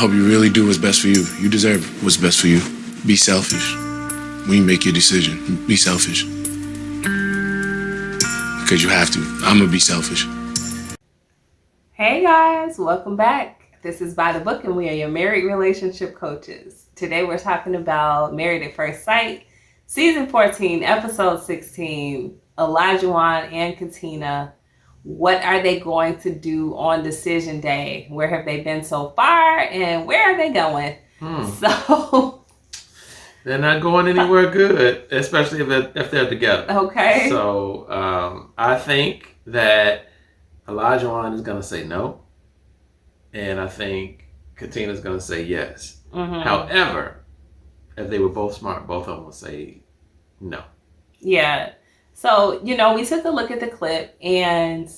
hope you really do what's best for you. You deserve what's best for you. Be selfish. When you make your decision, be selfish. Because you have to. I'm going to be selfish. Hey guys, welcome back. This is By the Book and we are your married relationship coaches. Today we're talking about Married at First Sight, Season 14, Episode 16, Olajuwan and Katina. What are they going to do on decision day? Where have they been so far and where are they going? So they're not going anywhere good, especially if they're together. Okay. So I think that Olajuwan is going to say no, and I think Katina's going to say yes. However, if they were both smart, both of them would say no. Yeah. So, we took a look at the clip and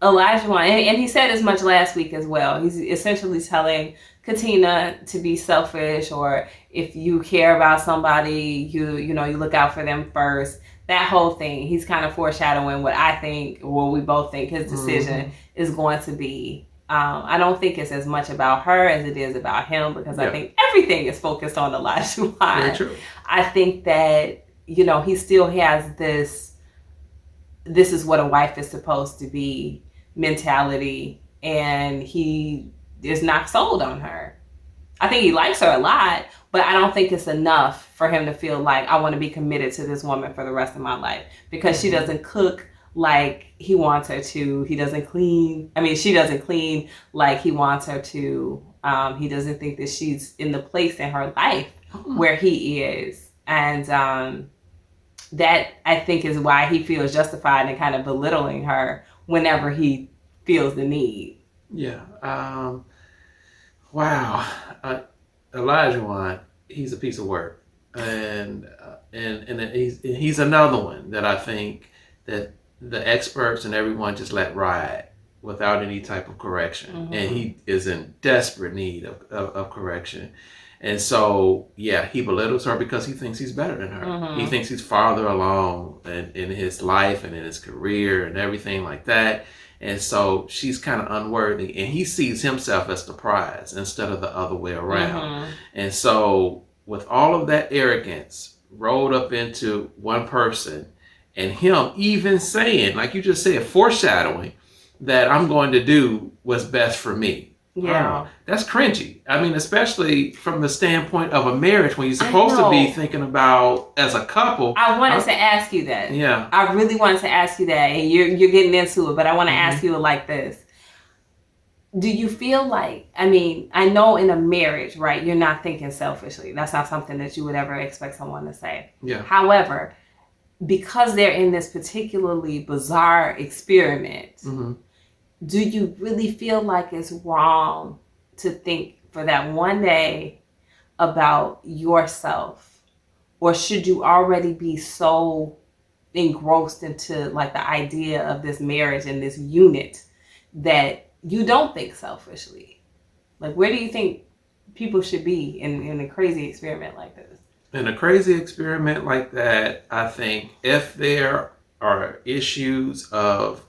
Olajuwan, and he said as much last week as well. He's essentially telling Katina to be selfish, or if you care about somebody, you look out for them first. That whole thing. He's kind of foreshadowing what I think, or what we both think his decision is going to be. I don't think it's as much about her as it is about him, because I think everything is focused on Olajuwan. Very true. I think that, he still has this is what a wife is supposed to be mentality, and he is not sold on her. I think he likes her a lot, but I don't think it's enough for him to feel like I want to be committed to this woman for the rest of my life, because she doesn't cook like he wants her to. He doesn't clean. She doesn't clean like he wants her to. He doesn't think that she's in the place in her life where he is. And that, I think, is why he feels justified in kind of belittling her whenever he feels the need. Yeah. Wow. Olajuwan, he's a piece of work. And he's another one that I think that the experts and everyone just let ride without any type of correction. And he is in desperate need of correction. And so, he belittles her because he thinks he's better than her. He thinks he's farther along in his life and in his career and everything like that. And so she's kind of unworthy. And he sees himself as the prize instead of the other way around. And so with all of that arrogance rolled up into one person, and him even saying, like you just said, foreshadowing that I'm going to do what's best for me. Yeah. That's cringy. Especially from the standpoint of a marriage, when you're supposed to be thinking about as a couple. I wanted to ask you that. Yeah. I really wanted to ask you that, and you're getting into it, but I want to ask you like this. Do you feel like, I know in a marriage, right, you're not thinking selfishly. That's not something that you would ever expect someone to say. Yeah. However, because they're in this particularly bizarre experiment, do you really feel like it's wrong to think for that one day about yourself? Or should you already be so engrossed into like the idea of this marriage and this unit that you don't think selfishly? Like, where do you think people should be in a crazy experiment like this? In a crazy experiment like that, I think if there are issues of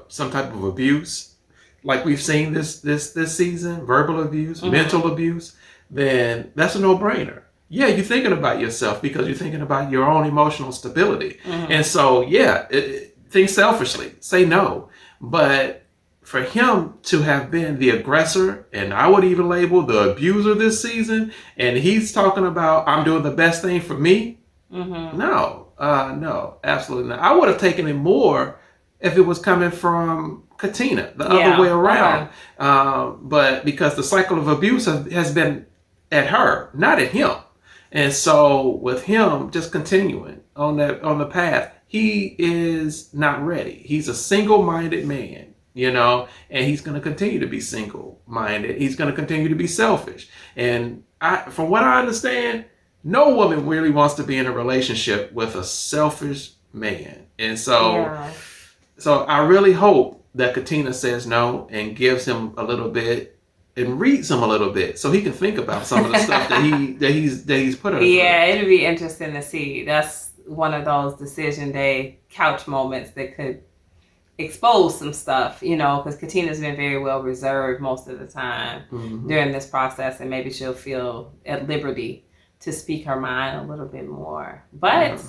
some type of abuse, like we've seen this season, verbal abuse, mental abuse, then that's a no-brainer. Yeah, you're thinking about yourself because you're thinking about your own emotional stability. And so, think selfishly, say no. But for him to have been the aggressor, and I would even label the abuser this season, and he's talking about, I'm doing the best thing for me. No, absolutely not. I would have taken it more if it was coming from Katina, the other way around. But because the cycle of abuse has been at her, not at him. And so with him just continuing on the path, he is not ready. He's a single-minded man, and he's going to continue to be single-minded. He's going to continue to be selfish. And from what I understand, no woman really wants to be in a relationship with a selfish man. And so, so I really hope that Katina says no and gives him a little bit and reads him a little bit so he can think about some of the stuff that he's put her through. Yeah, it'd be interesting to see. That's one of those decision day couch moments that could expose some stuff, because Katina's been very well reserved most of the time during this process, and maybe she'll feel at liberty to speak her mind a little bit more. But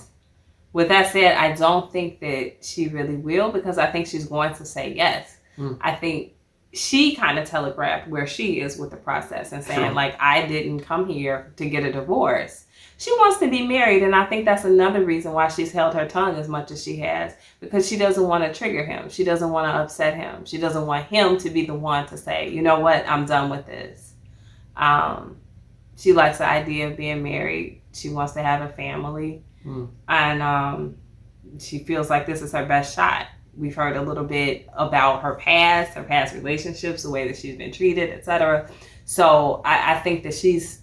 with that said, I don't think that she really will, because I think she's going to say yes. I think she kind of telegraphed where she is with the process and saying, like, I didn't come here to get a divorce. She wants to be married, and I think that's another reason why she's held her tongue as much as she has, because she doesn't want to trigger him. She doesn't want to upset him. She doesn't want him to be the one to say, you know what, I'm done with this. She likes the idea of being married. She wants to have a family, and she feels like this is her best shot. We've heard a little bit about her past relationships, the way that she's been treated, etc. So I think that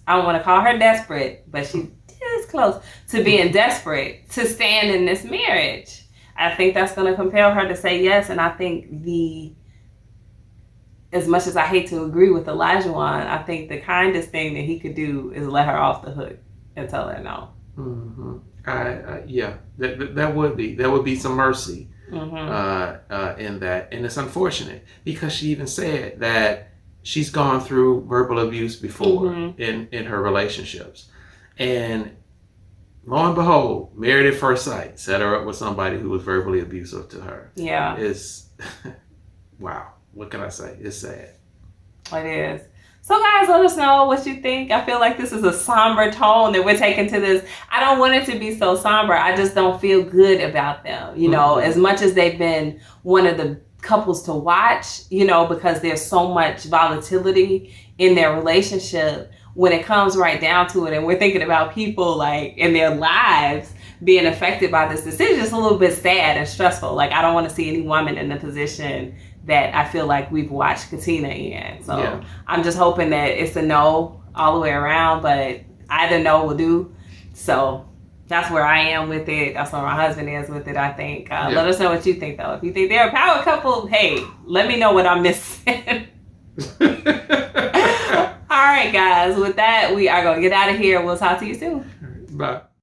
I don't want to call her desperate, but she is close to being desperate to stand in this marriage. I think that's going to compel her to say yes. And I think as much as I hate to agree with Olajuwan, I think the kindest thing that he could do is let her off the hook and tell her no. Yeah, that would be some mercy in that. And it's unfortunate, because she even said that she's gone through verbal abuse before in her relationships. And lo and behold, married at first sight set her up with somebody who was verbally abusive to her. Yeah. It's, wow. What can I say? It's sad. It is. So guys, let us know what you think. I feel like this is a somber tone that we're taking to this. I don't want it to be so somber. I just don't feel good about them. As much as they've been one of the couples to watch, because there's so much volatility in their relationship. When it comes right down to it, and we're thinking about people like in their lives being affected by this decision, it's a little bit sad and stressful. Like, I don't want to see any woman in the position that I feel like we've watched Katina in. So I'm just hoping that it's a no all the way around, but either no will do. So that's where I am with it. That's where my husband is with it, I think. Let us know what you think, though. If you think they're a power couple, hey, let me know what I'm missing. All right, guys. With that, we are going to get out of here. We'll talk to you soon. Bye.